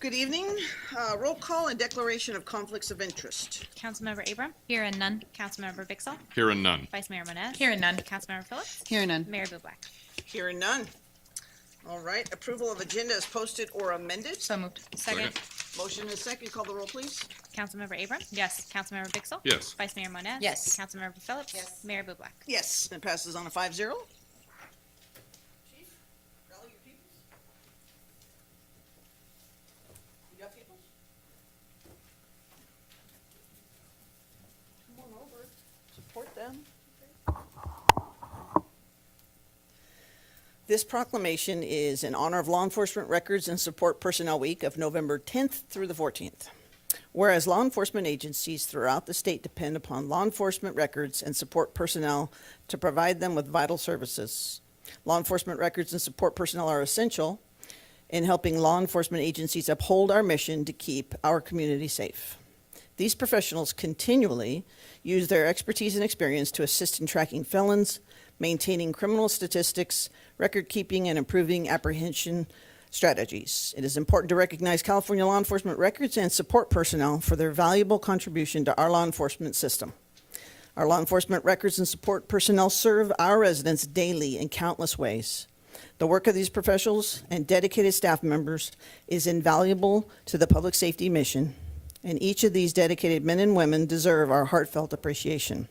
Good evening. Roll call and declaration of conflicts of interest. Councilmember Abram? Here and none. Councilmember Bixel? Here and none. Vice Mayor Moniz? Here and none. Councilmember Phillips? Here and none. Mayor Bublak? Hearing none. All right, approval of agenda as posted or amended. So moved. Second. Motion is second. Call the roll, please. Councilmember Abram? Yes. Councilmember Bixel? Yes. Vice Mayor Moniz? Yes. Councilmember Phillips? Yes. Mayor Bublak? Yes, it passes on a 5-0. Chief, rally your peoples. You got peoples? Come on over, support them. This proclamation is in honor of Law Enforcement Records and Support Personnel Week of November 10th through the 14th. Whereas law enforcement agencies throughout the state depend upon law enforcement records and support personnel to provide them with vital services. Law enforcement records and support personnel are essential in helping law enforcement agencies uphold our mission to keep our community safe. These professionals continually use their expertise and experience to assist in tracking felons, maintaining criminal statistics, record keeping, and improving apprehension strategies. It is important to recognize California law enforcement records and support personnel for their valuable contribution to our law enforcement system. Our law enforcement records and support personnel serve our residents daily in countless ways. The work of these professionals and dedicated staff members is invaluable to the public safety mission, and each of these dedicated men and women deserve our heartfelt appreciation.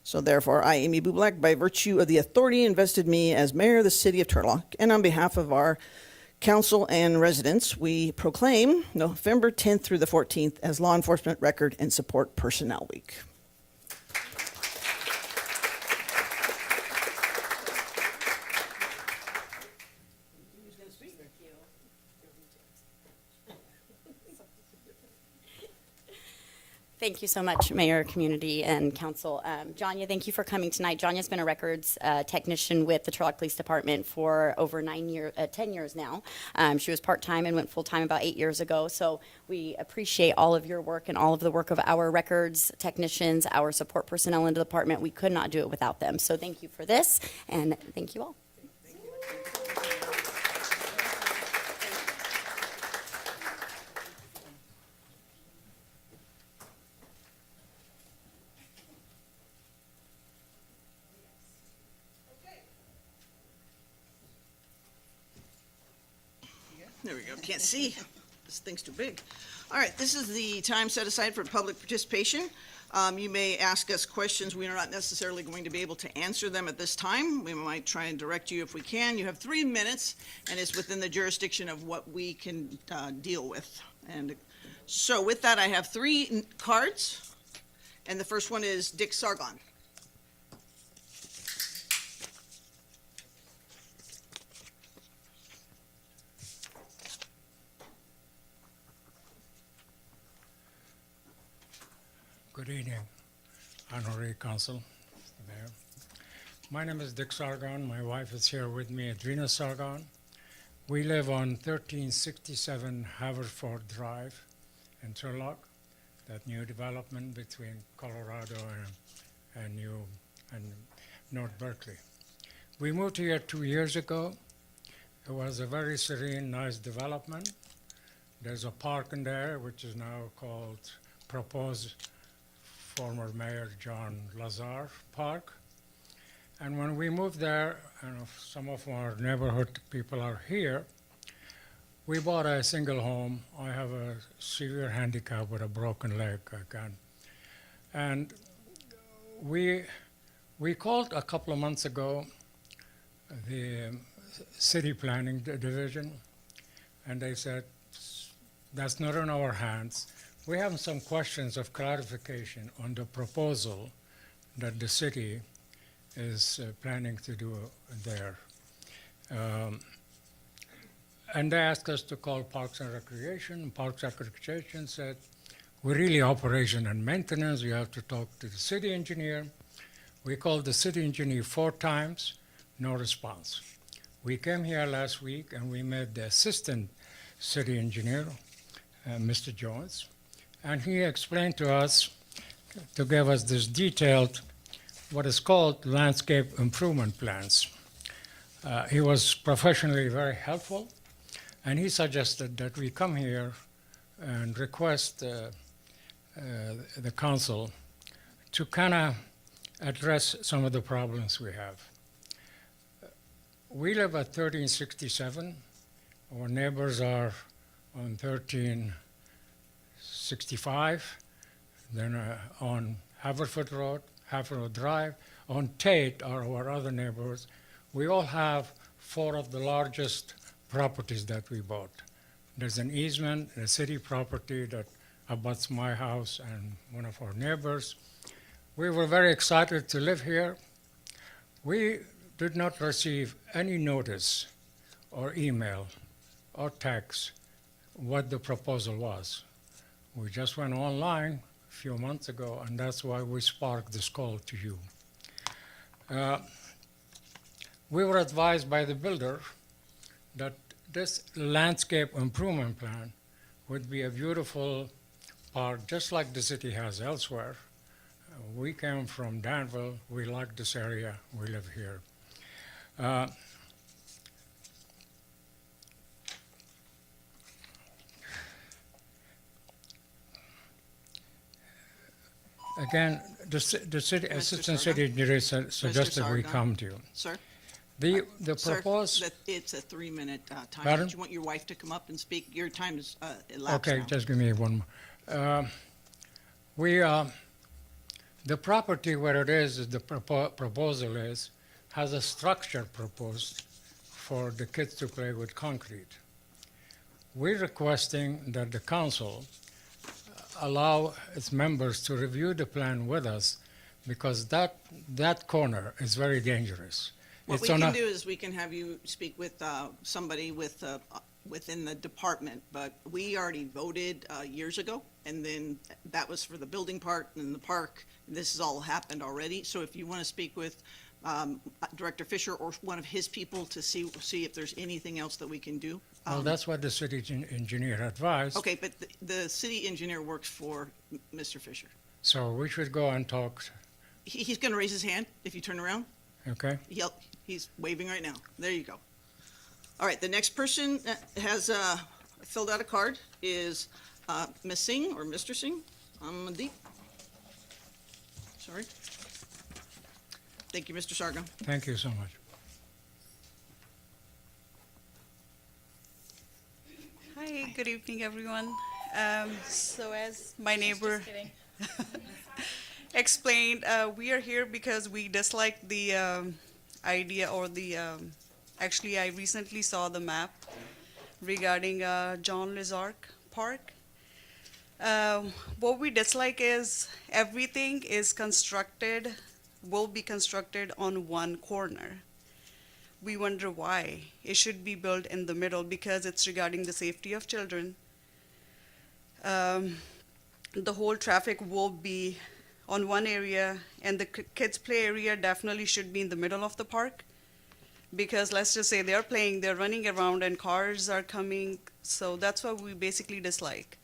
So therefore, I, Amy Bublak, by virtue of the authority invested me as mayor of the city of Turlock, and on behalf of our council and residents, we proclaim November 10th through the 14th as Law Enforcement Record and Support Personnel Week. Thank you so much, Mayor, community, and council. Janya, thank you for coming tonight. Janya's been a records technician with the Turlock Police Department for over 10 years now. She was part-time and went full-time about 8 years ago. So we appreciate all of your work and all of the work of our records technicians, our support personnel in the department. We could not do it without them. So thank you for this, and thank you all. There we go. Can't see. This thing's too big. All right, this is the time set aside for public participation. You may ask us questions. We are not necessarily going to be able to answer them at this time. We might try and direct you if we can. You have 3 minutes, and it's within the jurisdiction of what we can deal with. And so with that, I have 3 cards, and the first one is Dick Sargon. Good evening, Honorary Council, Mayor. My name is Dick Sargon. My wife is here with me, Adrina Sargon. We live on 1367 Haverford Drive in Turlock, that new development between Colorado and North Berkeley. We moved here 2 years ago. It was a very serene, nice development. There's a park in there, which is now called proposed former Mayor John Lazar Park. And when we moved there, and some of our neighborhood people are here, we bought a single home. I have a severe handicap with a broken leg. And we called a couple of months ago the city planning division, and they said, that's not in our hands. We have some questions of clarification on the proposal that the city is planning to do there. And they asked us to call Parks and Recreation. Parks and Recreation said, we're really operation and maintenance. You have to talk to the city engineer. We called the city engineer 4 times, no response. We came here last week and we met the assistant city engineer, Mr. Jones. And he explained to us, to give us this detailed, what is called landscape improvement plans. He was professionally very helpful. and he suggested that we come here and request the council to kind of address some of the problems we have. We live at 1367. Our neighbors are on 1365, then on Haverford Road, Haverford Drive. On Tate are our other neighbors. We all have 4 of the largest properties that we bought. There's an easement, a city property that abuts my house and one of our neighbors. We were very excited to live here. We did not receive any notice or email or text what the proposal was. We just went online a few months ago, and that's why we sparked this call to you. We were advised by the builder that this landscape improvement plan would be a beautiful park, just like the city has elsewhere. We came from Danville. We like this area. We live here. Again, the city, assistant city engineer suggested we Sargon. come to you. Sir? The Sir, proposed, that it's a 3-minute time. Pardon? Do you want your wife to come up and speak? Your time is elapsed okay, now. just give me one more. The property where it is the proposal is, has a structure proposed for the kids to play with concrete. We're requesting that the council allow its members to review the plan with us, because that corner is very dangerous. What we It's on can a- do is we can have you speak with somebody within the department, but we already voted years ago, and then that was for the building part and the park. This has all happened already, so if you want to speak with Director Fisher or one of his people to see if there's anything else that we can do. Well, that's what the city engineer advised. Okay, but the city engineer works for Mr. Fisher. So we should go and talk, He's going to raise his hand if you turn around. okay? He's waving right now. There you go. All right, the next person that has filled out a card is Ms. Singh or Mr. Singh. Deep. Sorry. Thank you, Mr. Sargon. Thank you so much. Hi, good evening, everyone. So as my neighbor explained, we are here because we dislike the idea or the, actually, I recently saw the map regarding John Lizark Park. What we dislike is everything is constructed, will be constructed on one corner. We wonder why. It should be built in the middle because it's regarding the safety of children. The whole traffic will be on one area, and the kids' play area definitely should be in the middle of the park. Because let's just say they're playing, they're running around, and cars are coming. So that's what we basically dislike.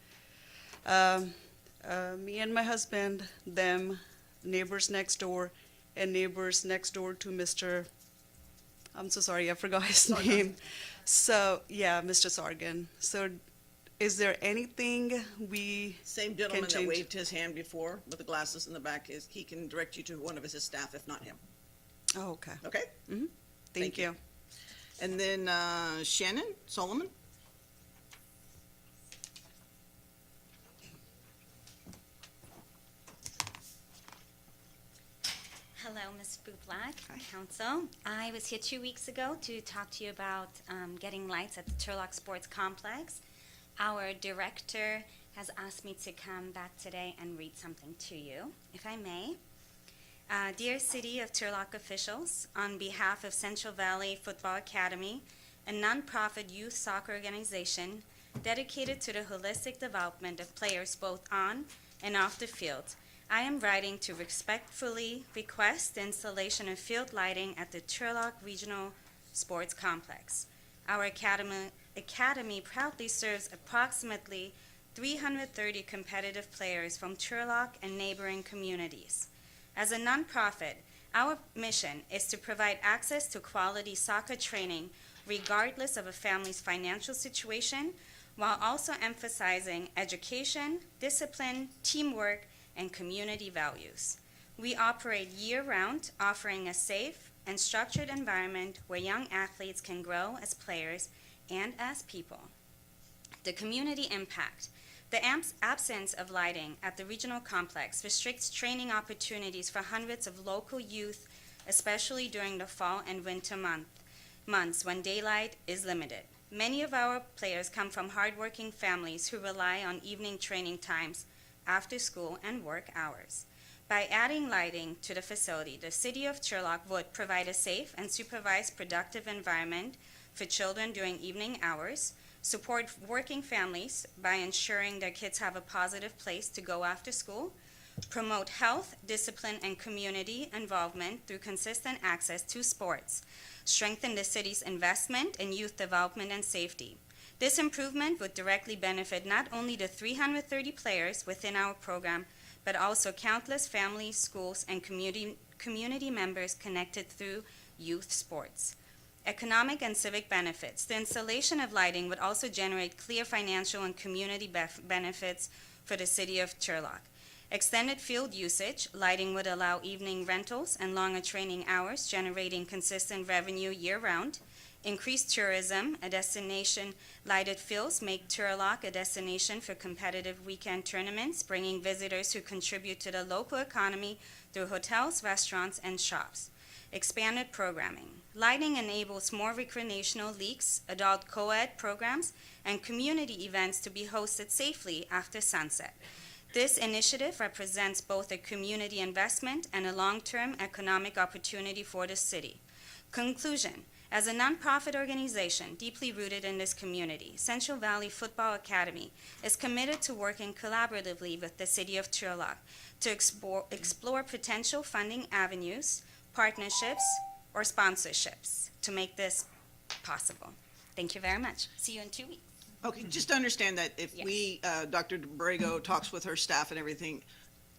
Me and my husband, them, neighbors next door, and neighbors next door to Mr. I'm so sorry, I forgot his name. So, yeah, Mr. Sargon. So, is there anything we Same gentleman that change. waved his hand before with the glasses in the back, he can direct you to one of his staff, if not him. Oh, okay. Okay? Thank Thank you. And then Shannon Solomon. Hello, Ms. Bublak, Council. I was here 2 weeks ago to talk to you about getting lights at the Turlock Sports Complex. Our director has asked me to come back today and read something to you, if I may. Dear City of Turlock officials, on behalf of Central Valley Football Academy, a nonprofit youth soccer organization dedicated to the holistic development of players both on and off the field, I am writing to respectfully request the installation of field lighting at the Turlock Regional Sports Complex. Our academy proudly serves approximately 330 competitive players from Turlock and neighboring communities. As a nonprofit, our mission is to provide access to quality soccer training regardless of a family's financial situation, while also emphasizing education, discipline, teamwork, and community values. We operate year-round, offering a safe and structured environment where young athletes can grow as players and as people. The community impact. The absence of lighting at the regional complex restricts training opportunities for hundreds of local youth, especially during the fall and winter months when daylight is limited. Many of our players come from hardworking families who rely on evening training times, after school and work hours. By adding lighting to the facility, the City of Turlock would provide a safe and supervised productive environment for children during evening hours, support working families by ensuring their kids have a positive place to go after school, promote health, discipline, and community involvement through consistent access to sports, strengthen the city's investment in youth development and safety. This improvement would directly benefit not only the 330 players within our program, but also countless families, schools, and community members connected through youth sports. Economic and civic benefits. The installation of lighting would also generate clear financial and community benefits for the City of Turlock. Extended field usage. Lighting would allow evening rentals and longer training hours, generating consistent revenue year-round. Increased tourism. A destination lighted fields make Turlock a destination for competitive weekend tournaments, bringing visitors who contribute to the local economy through hotels, restaurants, and shops. Expanded programming. Lighting enables more recreational leagues, adult co-ed programs, and community events to be hosted safely after sunset. This initiative represents both a community investment and a long-term economic opportunity for the city. Conclusion. As a nonprofit organization deeply rooted in this community, Central Valley Football Academy is committed to working collaboratively with the City of Turlock to explore potential funding avenues, partnerships, or sponsorships to make this possible. Thank you very much. See you in 2 weeks. Okay, just to understand that if Yes. we, Dr. DeBrego talks with her staff and everything,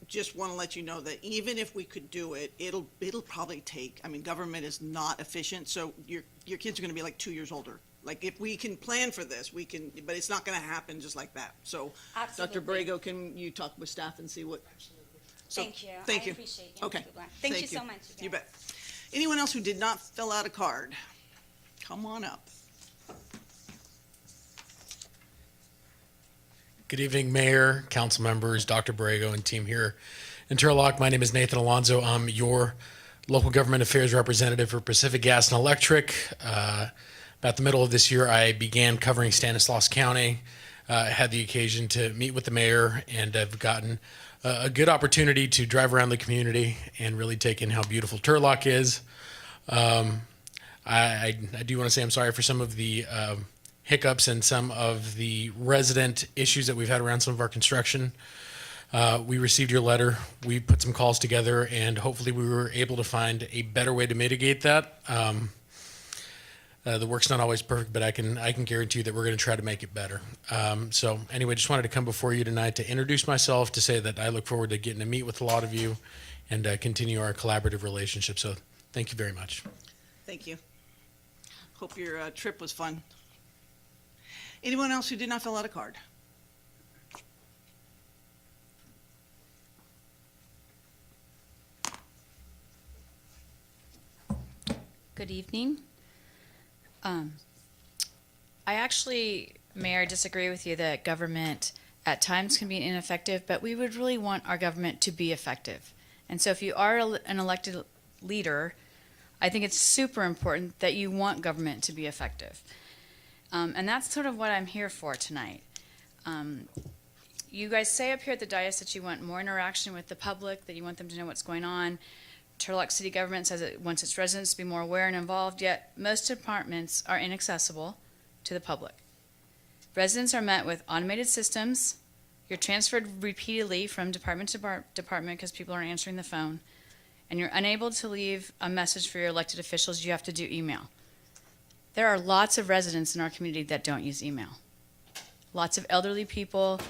just want to let you know that even if we could do it, it'll probably take, I mean, government is not efficient, so your kids are going to be like 2 years older. Like, if we can plan for this, we can, but it's not going to happen just like that. So, Dr. Absolutely. Brego, can you talk with staff and see what? So, Thank you. Thank I you. appreciate you. Okay. Mr. Blank. Thank you so much. You guys. bet. Anyone else who did not fill out a card? Come on up. Good evening, Mayor, council members, Dr. Borrego, and team here in Turlock. My name is Nathan Alonso. I'm your local government affairs representative for Pacific Gas and Electric. About the middle of this year, I began covering Stanislaus County. Had the occasion to meet with the mayor, and I've gotten a good opportunity to drive around the community and really take in how beautiful Turlock is. I do want to say I'm sorry for some of the hiccups and some of the resident issues that we've had around some of our construction. We received your letter. We put some calls together, and hopefully we were able to find a better way to mitigate that. The work's not always perfect, but I can guarantee you that we're going to try to make it better. So anyway, just wanted to come before you tonight to introduce myself, to say that I look forward to getting to meet with a lot of you and continue our collaborative relationship. So thank you very much. Thank you. Hope your trip was fun. Anyone else who did not fill out a card? Good evening. I actually, Mayor, disagree with you that government at times can be ineffective, but we would really want our government to be effective. And so if you are an elected leader, I think it's super important that you want government to be effective. And that's sort of what I'm here for tonight. You guys say up here at the dais that you want more interaction with the public, that you want them to know what's going on. Turlock City government says it wants its residents to be more aware and involved, yet most departments are inaccessible to the public. Residents are met with automated systems. You're transferred repeatedly from department to department because people aren't answering the phone. And you're unable to leave a message for your elected officials. You have to do email. There are lots of residents in our community that don't use email. Lots of elderly people,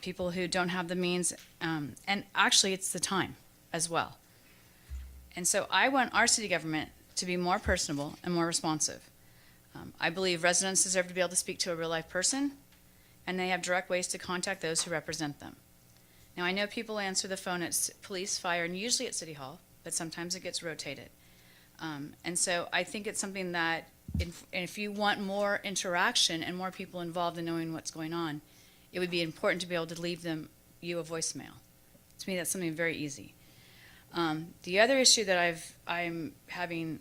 people who don't have the means, and actually it's the time as well. And so I want our city government to be more personable and more responsive. I believe residents deserve to be able to speak to a real-life person, and they have direct ways to contact those who represent them. Now, I know people answer the phone at police, fire, and usually at City Hall, but sometimes it gets rotated. And so I think it's something that if you want more interaction and more people involved in knowing what's going on, it would be important to be able to leave you a voicemail. To me, that's something very easy. The other issue that I'm having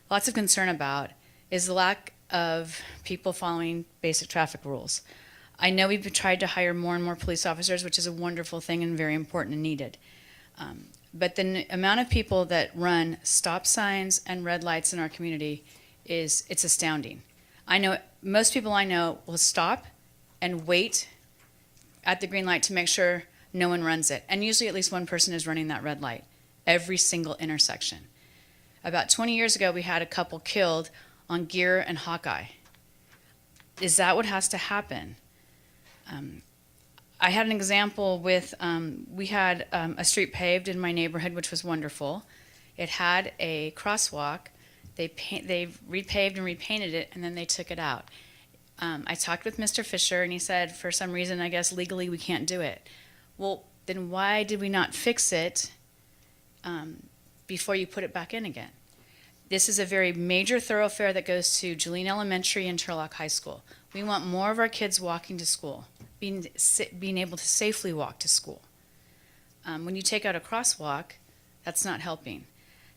lots of concern about is the lack of people following basic traffic rules. I know we've tried to hire more and more police officers, which is a wonderful thing and very important and needed. But the amount of people that run stop signs and red lights in our community it's astounding. I know most people I know will stop and wait at the green light to make sure no one runs it. And usually at least one person is running that red light every single intersection. About 20 years ago, we had a couple killed on Gear and Hawkeye. Is that what has to happen? I had an example with, we had a street paved in my neighborhood, which was wonderful. It had a crosswalk. They repaved and repainted it, and then they took it out. I talked with Mr. Fisher, and he said, for some reason, I guess legally we can't do it. Well, then why did we not fix it before you put it back in again? This is a very major thoroughfare that goes to Julene Elementary and Turlock High School. We want more of our kids walking to school, being able to safely walk to school. When you take out a crosswalk, that's not helping.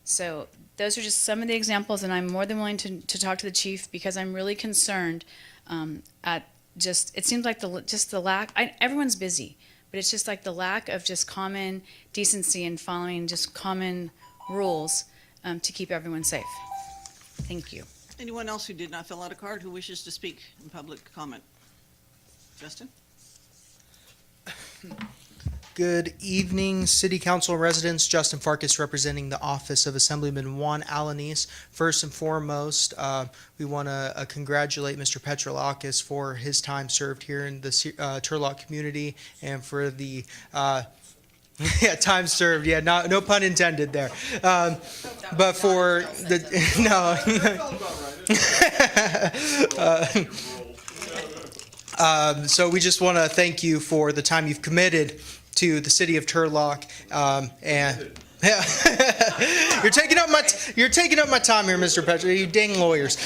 So those are just some of the examples, and I'm more than willing to talk to the chief because I'm really concerned at just, it seems like the lack, everyone's busy, but it's just like the lack of just common decency and following just common rules to keep everyone safe. Thank you. Anyone else who did not fill out a card who wishes to speak in public comment? Justin? Good evening, City Council residents. Justin Farkas representing the office of Assemblyman Juan Alanis. First and foremost, we want to congratulate Mr. Petrolakis for his time served here in the Turlock community and for the yeah, time served. Yeah, no pun intended there. But for the no. So we just want to thank you for the time you've committed to the city of Turlock, and you're taking up my time here, Mr. Petro. You dang lawyers.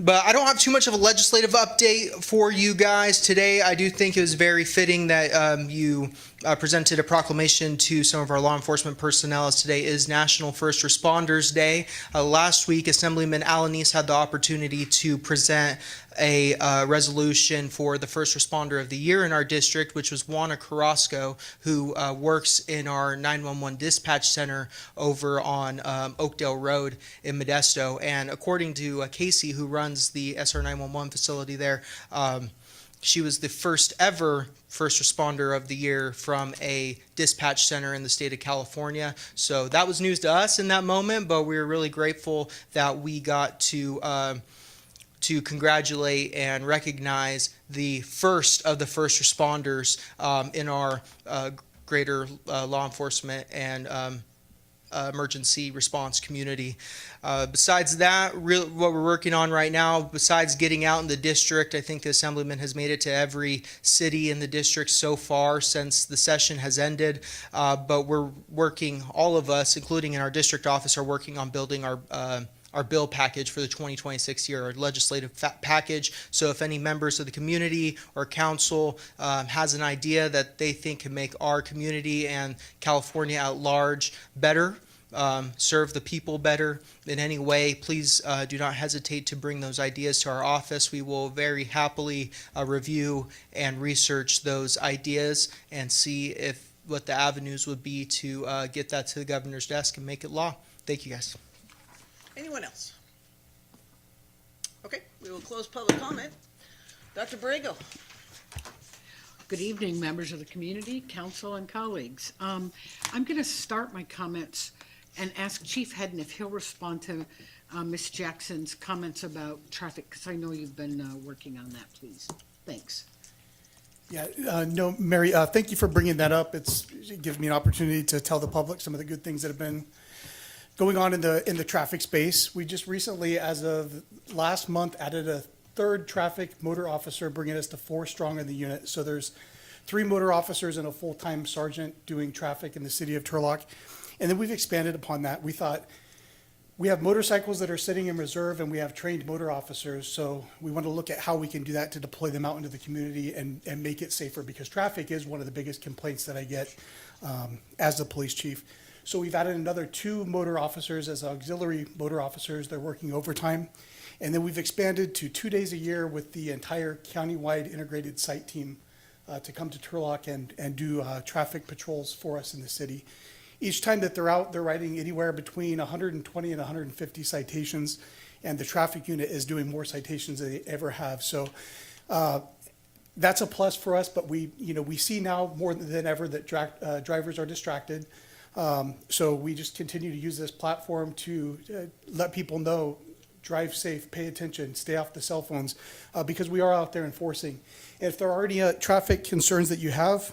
But I don't have too much of a legislative update for you guys today. I do think it was very fitting that you presented a proclamation to some of our law enforcement personnel, as today is National First Responders Day. Last week, Assemblyman Alanis had the opportunity to present a resolution for the first responder of the year in our district, which was Juana Carrasco, who works in our 911 dispatch center over on Oakdale Road in Modesto. And according to Casey, who runs the SR 911 facility there, she was the first ever first responder of the year from a dispatch center in the state of California. So that was news to us in that moment, but we were really grateful that we got to congratulate and recognize the first of the first responders in our greater law enforcement and emergency response community. Besides that, what we're working on right now, besides getting out in the district, I think the Assemblyman has made it to every city in the district so far since the session has ended. But we're working, all of us, including in our district office, are working on building our bill package for the 2026 year, our legislative package. So if any members of the community or council has an idea that they think can make our community and California at large better, serve the people better in any way, please do not hesitate to bring those ideas to our office. We will very happily review and research those ideas and see what the avenues would be to get that to the governor's desk and make it law. Thank you, guys. Anyone else? Okay, we will close public comment. Dr. Borrego. Good evening, members of the community, council, and colleagues. I'm going to start my comments and ask Chief Hedden if he'll respond to Ms. Jackson's comments about traffic, because I know you've been working on that, please. Thanks. Yeah, no, Mary, thank you for bringing that up. It gives me an opportunity to tell the public some of the good things that have been going on in the traffic space. We just recently, as of last month, added a third traffic motor officer, bringing us to 4 strong in the unit. So there's 3 motor officers and a full-time sergeant doing traffic in the city of Turlock. And then we've expanded upon that. We thought, we have motorcycles that are sitting in reserve and we have trained motor officers. So we want to look at how we can do that to deploy them out into the community and make it safer, because traffic is one of the biggest complaints that I get as the police chief. So we've added another 2 motor officers as auxiliary motor officers. They're working overtime. And then we've expanded to 2 days a year with the entire countywide integrated site team to come to Turlock and do traffic patrols for us in the city. Each time that they're out, they're writing anywhere between 120 and 150 citations, and the traffic unit is doing more citations than they ever have. So that's a plus for us, but we see now more than ever that drivers are distracted. So we just continue to use this platform to let people know, drive safe, pay attention, stay off the cell phones, because we are out there enforcing. And if there are any traffic concerns that you have,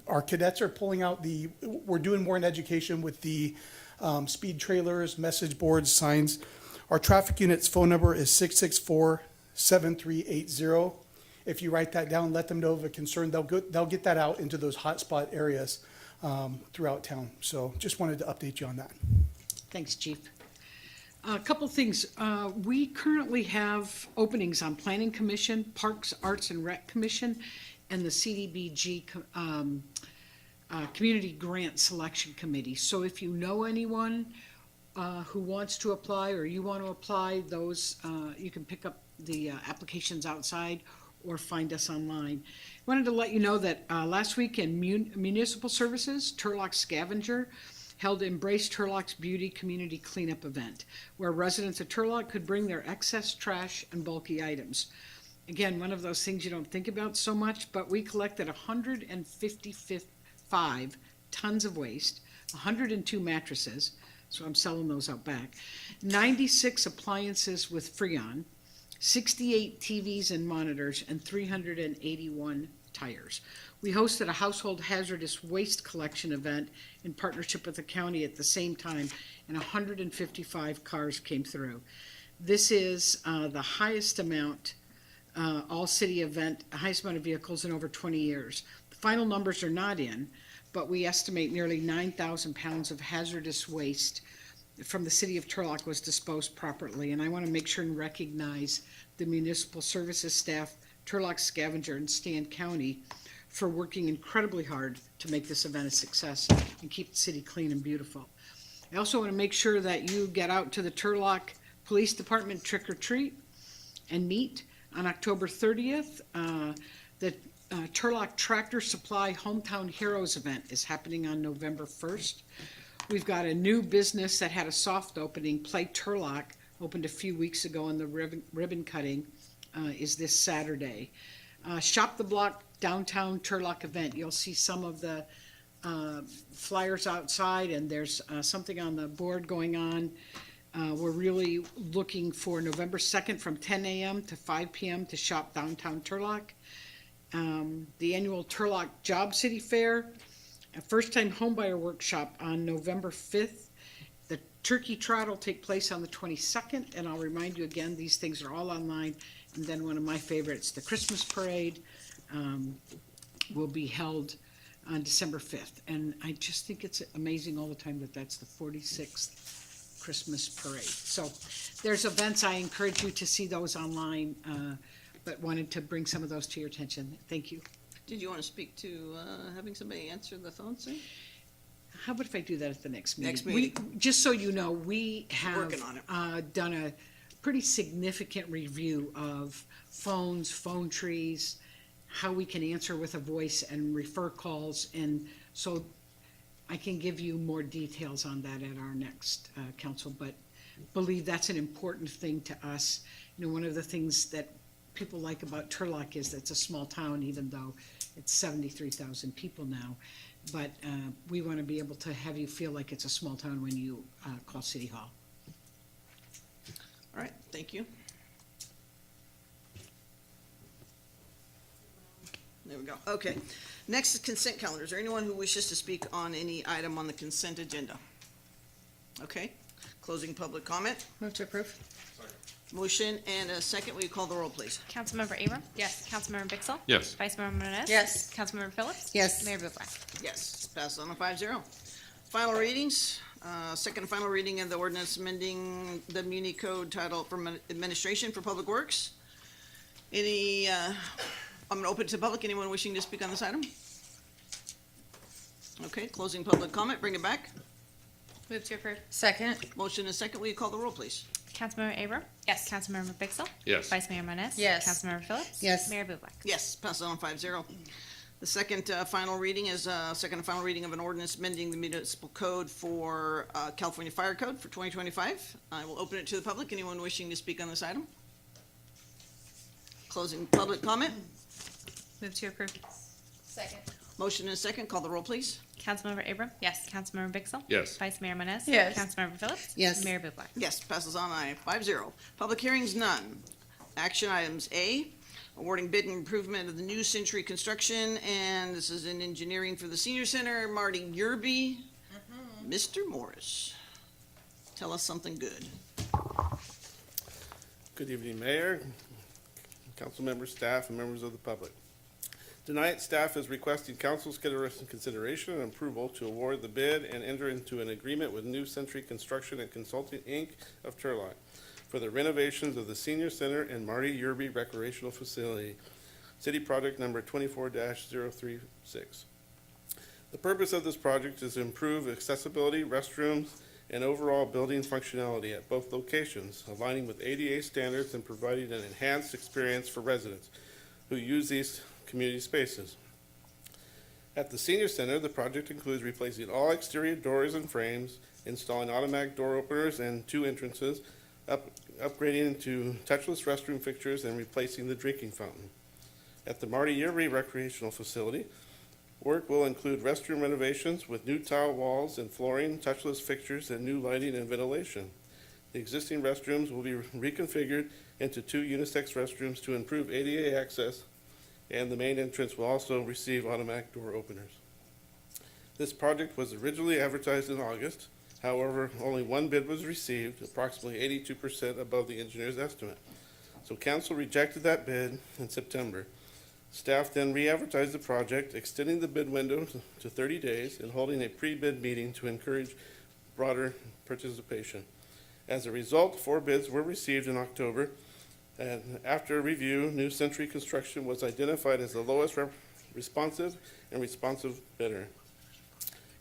our cadets are pulling out we're doing more in education with the speed trailers, message boards, signs. Our traffic unit's phone number is 664-7380. If you write that down, let them know of a concern, they'll get that out into those hotspot areas throughout town. So just wanted to update you on that. Thanks, Chief. A couple things. We currently have openings on Planning Commission, Parks, Arts, and Rec Commission, and the CDBG Community Grant Selection Committee. So if you know anyone who wants to apply, or you want to apply, those you can pick up the applications outside or find us online. Wanted to let you know that last week in Municipal Services, Turlock Scavenger held Embrace Turlock's Beauty Community Cleanup event, where residents of Turlock could bring their excess trash and bulky items. Again, one of those things you don't think about so much, but we collected 155 tons of waste, 102 mattresses, so I'm selling those out back, 96 appliances with Freon, 68 TVs and monitors, and 381 tires. We hosted a household hazardous waste collection event in partnership with the county at the same time, and 155 cars came through. This is the highest amount, all-city event, highest amount of vehicles in over 20 years. The final numbers are not in, but we estimate nearly 9,000 pounds of hazardous waste from the city of Turlock was disposed properly. And I want to make sure and recognize the municipal services staff, Turlock Scavenger, and Stan County for working incredibly hard to make this event a success and keep the city clean and beautiful. I also want to make sure that you get out to the Turlock Police Department Trick or Treat and meet on October 30th. The Turlock Tractor Supply Hometown Heroes event is happening on November 1st. We've got a new business that had a soft opening, Play Turlock, opened a few weeks ago, and the ribbon cutting is this Saturday. Shop the Block Downtown Turlock event. You'll see some of the flyers outside, and there's something on the board going on. We're really looking for November 2nd from 10 a.m. to 5 p.m. to shop downtown Turlock. The annual Turlock Job City Fair, a first-time homebuyer workshop on November 5th. The turkey trot will take place on the 22nd, and I'll remind you again, these things are all online. And then one of my favorites, the Christmas parade, will be held on December 5th. And I just think it's amazing all the time that that's the 46th Christmas parade. So there's events. I encourage you to see those online, but wanted to bring some of those to your attention. Thank you. Did you want to speak to having somebody answer the phone, sir? How about if I do that at the next meeting? Next meeting. Just so you know, we have Working on it. done a pretty significant review of phones, phone trees, how we can answer with a voice and refer calls. And so I can give you more details on that at our next council, but believe that's an important thing to us. You know, one of the things that people like about Turlock is that it's a small town, even though it's 73,000 people now. But we want to be able to have you feel like it's a small town when you call City Hall. All right, thank you. There we go. Okay. Next is consent calendar. Is there anyone who wishes to speak on any item on the consent agenda? Okay. Closing public comment. Move to approve. Motion and a second. Will you call the roll, please? Councilmember Abram? Yes. Councilmember Vixel? Yes. Vice Mayor Menounos? Yes. Councilmember Phillips? Yes. Mayor Bublak? Yes, passes on a 5-0. Final readings, second and final reading of the ordinance amending the Muni Code title for Administration for Public Works. Any, I'm gonna open it to the public. Anyone wishing to speak on this item? Okay, closing public comment. Bring it back. Move to approve. Second. Motion and second. Will you call the roll, please? Councilmember Abram? Yes. Councilmember Vixel? Yes. Vice Mayor Menounos? Yes. Councilmember Phillips? Yes. Mayor Bublak? Yes, passes on 5-0. The second final reading is second and final reading of an ordinance amending the municipal code for California Fire Code for 2025. I will open it to the public. Anyone wishing to speak on this item? Closing public comment. Move to approve. Second. Motion and second. Call the roll, please. Councilmember Abram? Yes. Councilmember Vixel? Yes. Vice Mayor Menounos? Yes. Councilmember Phillips? Yes. Mayor Bublak? Yes, passes on 5-0. Public hearings, none. Action items, A, awarding bid and improvement of the new Century Construction, and this is in engineering for the senior center. Marty Yerby. Mr. Morris, tell us something good. Good evening, Mayor, council members, staff, and members of the public. Tonight, staff is requesting council's consideration and approval to award the bid and enter into an agreement with New Century Construction and Consulting, Inc. of Turlock for the renovations of the Senior Center and Marty Yerby Recreational Facility, City Project Number 24-036. The purpose of this project is to improve accessibility, restrooms, and overall building functionality at both locations, aligning with ADA standards and providing an enhanced experience for residents who use these community spaces. At the Senior Center, the project includes replacing all exterior doors and frames, installing automatic door openers and 2 entrances, upgrading to touchless restroom fixtures, and replacing the drinking fountain. At the Marty Yerby Recreational Facility, work will include restroom renovations with new tile walls and flooring, touchless fixtures, and new lighting and ventilation. The existing restrooms will be reconfigured into 2 unisex restrooms to improve ADA access, and the main entrance will also receive automatic door openers. This project was originally advertised in August. However, only 1 bid was received, approximately 82% above the engineer's estimate. So council rejected that bid in September. Staff then re-advertised the project, extending the bid window to 30 days and holding a pre-bid meeting to encourage broader participation. As a result, 4 bids were received in October, and after review, New Century Construction was identified as the lowest responsive bidder,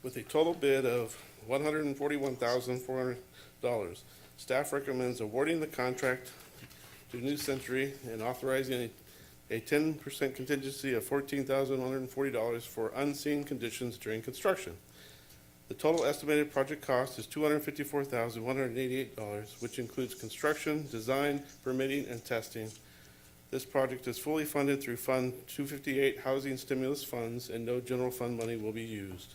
with a total bid of $141,400. Staff recommends awarding the contract to New Century and authorizing a 10% contingency of $14,140 for unseen conditions during construction. The total estimated project cost is $254,188, which includes construction, design, permitting, and testing. This project is fully funded through Fund 258 Housing Stimulus Funds, and no general fund money will be used.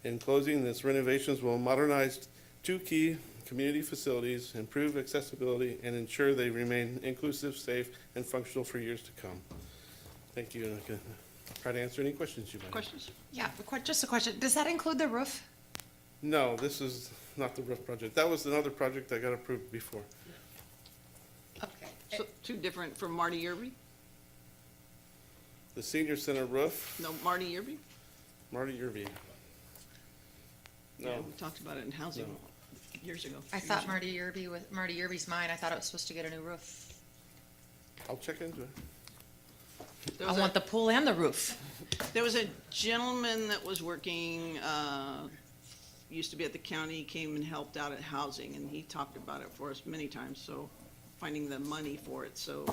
In closing, this renovations will modernize 2 key community facilities, improve accessibility, and ensure they remain inclusive, safe, and functional for years to come. Thank you, and I can try to answer any questions you might have. Questions? Yeah, just a question. Does that include the roof? No, this is not the roof project. That was another project that got approved before. Okay. So 2 different from Marty Yerby? The senior center roof, No, Marty Yerby? Marty Yerby. Yeah, No, we talked about it in housing No. years ago. I thought Marty Yerby's mine. I thought it was supposed to get a new roof. I'll check into it. There I was want the pool and the roof. There was a gentleman that was working, used to be at the county, came and helped out at housing, and he talked about it for us many times, so finding the money for it, so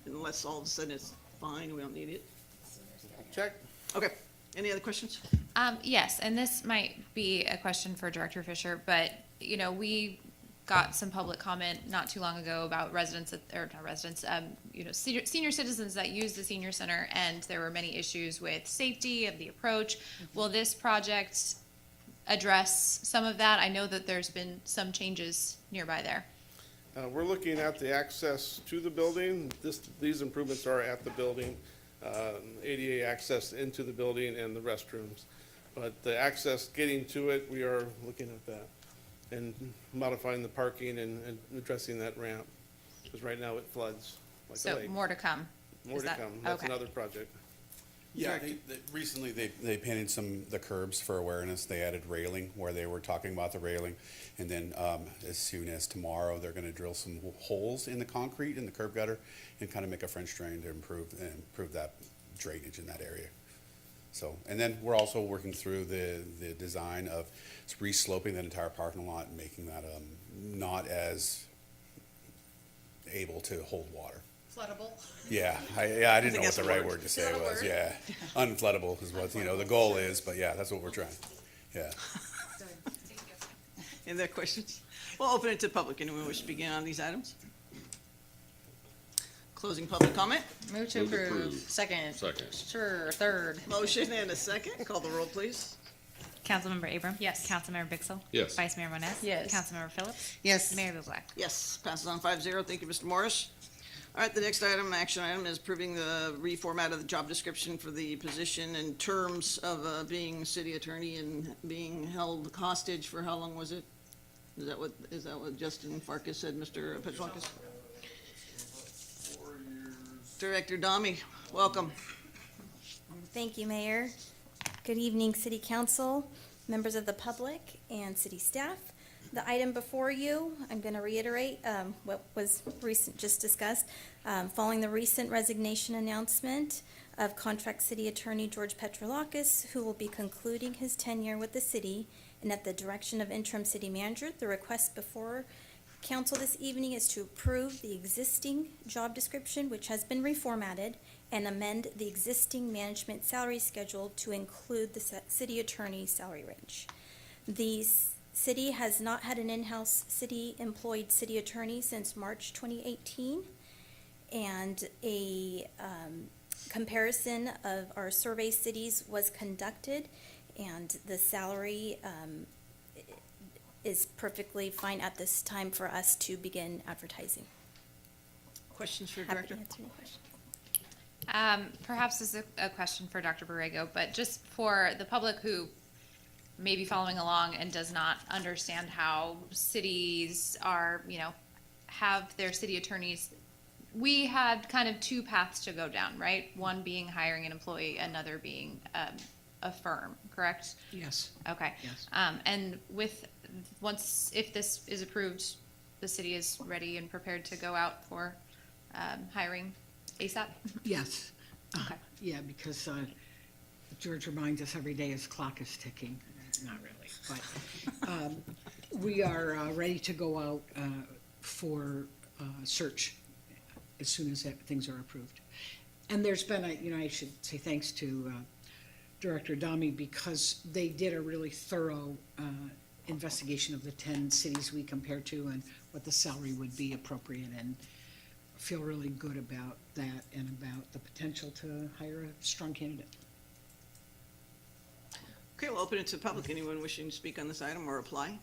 unless all of a sudden it's fine, we don't need it. Check. Okay, any other questions? Yes, and this might be a question for Director Fisher, but, you know, we got some public comment not too long ago about residents, or not residents, you know, senior citizens that use the senior center, and there were many issues with safety of the approach. Will this project address some of that? I know that there's been some changes nearby there. We're looking at the access to the building. These improvements are at the building, ADA access into the building and the restrooms. But the access getting to it, we are looking at that. and modifying the parking and addressing that ramp. Because right now it floods like a So lake. more to come. More is to that- come. That's okay. another project. Yeah, recently they painted the curbs for awareness. They added railing where they were talking about the railing. And then as soon as tomorrow, they're gonna drill some holes in the concrete in the curb gutter and kind of make a French drain to improve that drainage in that area. So, and then we're also working through the design of re-sloping that entire parking lot and making that not as able to hold water. Floodable. Yeah, I didn't know what that's the a right word. word to Is say that a was, word? yeah. Unfloodable is what, the goal is, but yeah, that's what we're trying, yeah. Any other questions? We'll open it to the public. Anyone wish to begin on these items? Closing public comment. Move to approve. Second. Sure, third. Motion and a second. Call the roll, please. Councilmember Abram? Yes. Councilmember Bixel? Yes. Vice Mayor Moniz? Yes. Councilmember Phillips? Yes. Mayor Bublak? Yes, passes on 5-0. Thank you, Mr. Morris. All right, the next action item is approving the reformat of the job description for the position in terms of being city attorney and being held hostage for how long was it? Is that what Justin Farkas said, Mr. Petrolakis? 4 years. Director Dami, welcome. Thank you, Mayor. Good evening, City Council, members of the public, and city staff. The item before you, I'm going to reiterate what was just discussed. Following the recent resignation announcement of contract city attorney George Petrolakis, who will be concluding his tenure with the city, and at the direction of interim city manager, the request before council this evening is to approve the existing job description, which has been reformatted, and amend the existing management salary schedule to include the city attorney's salary range. The city has not had an in-house city-employed city attorney since March 2018, and a comparison of our survey cities was conducted, and the salary is perfectly fine at this time for us to begin advertising. Questions for Happy Director? to answer any questions. Perhaps this is a question for Dr. Borrego, but just for the public who may be following along and does not understand how cities are, have their city attorneys. We had kind of two paths to go down, right? One being hiring an employee, another being a firm, correct? Yes. Okay. Yes. And if this is approved, the city is ready and prepared to go out for hiring ASAP? Yes. Okay. Yeah, because George reminds us every day his clock is ticking. Not really, but we are ready to go out for search as soon as things are approved. And there's been I should say thanks to Director Dami, because they did a really thorough investigation of the 10 cities we compared to and what the salary would be appropriate, and feel really good about that and about the potential to hire a strong candidate. Okay, we'll open it to the public. Anyone wishing to speak on this item or apply?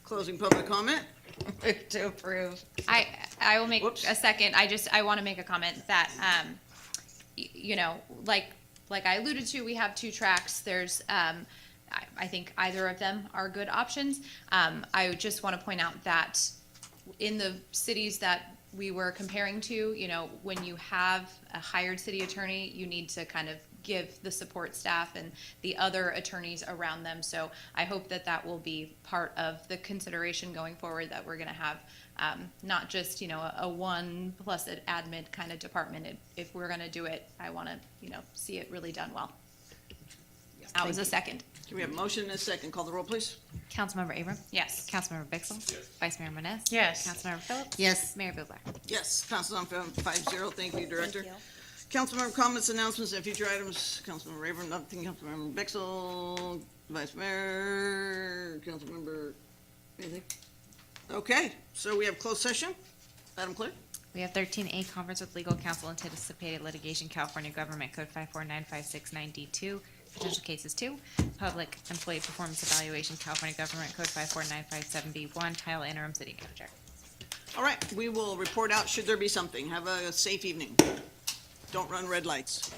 Closing public comment. Move to approve. I will make Whoops. a second. I want to make a comment that, like I alluded to, we have two tracks. There's, I think either of them are good options. I just want to point out that in the cities that we were comparing to, when you have a hired city attorney, you need to kind of give the support staff and the other attorneys around them. So I hope that that will be part of the consideration going forward, that we're going to have not just, a one plus an admin kind of department. If we're going to do it, I want to, see it really done well. That was a second. Can we have a motion and a second? Call the roll, please. Councilmember Abram? Yes. Councilmember Bixel? Yes. Vice Mayor Moniz? Yes. Councilmember Phillips? Yes. Mayor Bublak? Yes, passes on 5-0. Thank you, Director. Thank you. Councilmember comments, announcements, and future items. Councilmember Abram, nothing. Councilmember Bixel, Vice Mayor, Councilmember, anything? Okay, so we have closed session. Madam Clerk? We have 13A, conference with legal counsel anticipated litigation, California Government Code 5495692, potential cases 2, public employee performance evaluation, California Government Code 54957B1, title interim city manager. All right, we will report out should there be something. Have a safe evening. Don't run red lights.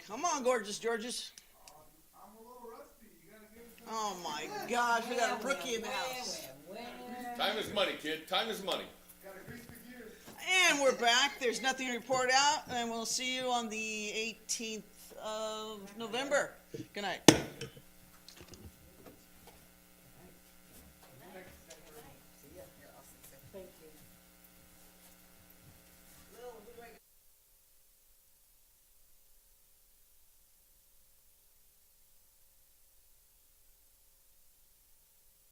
Come on, gorgeous Georges. Oh my gosh, we got a rookie in the house. Time is money, kid. Time is money. And we're back. There's nothing to report out, and we'll see you on the 18th of November. Good night.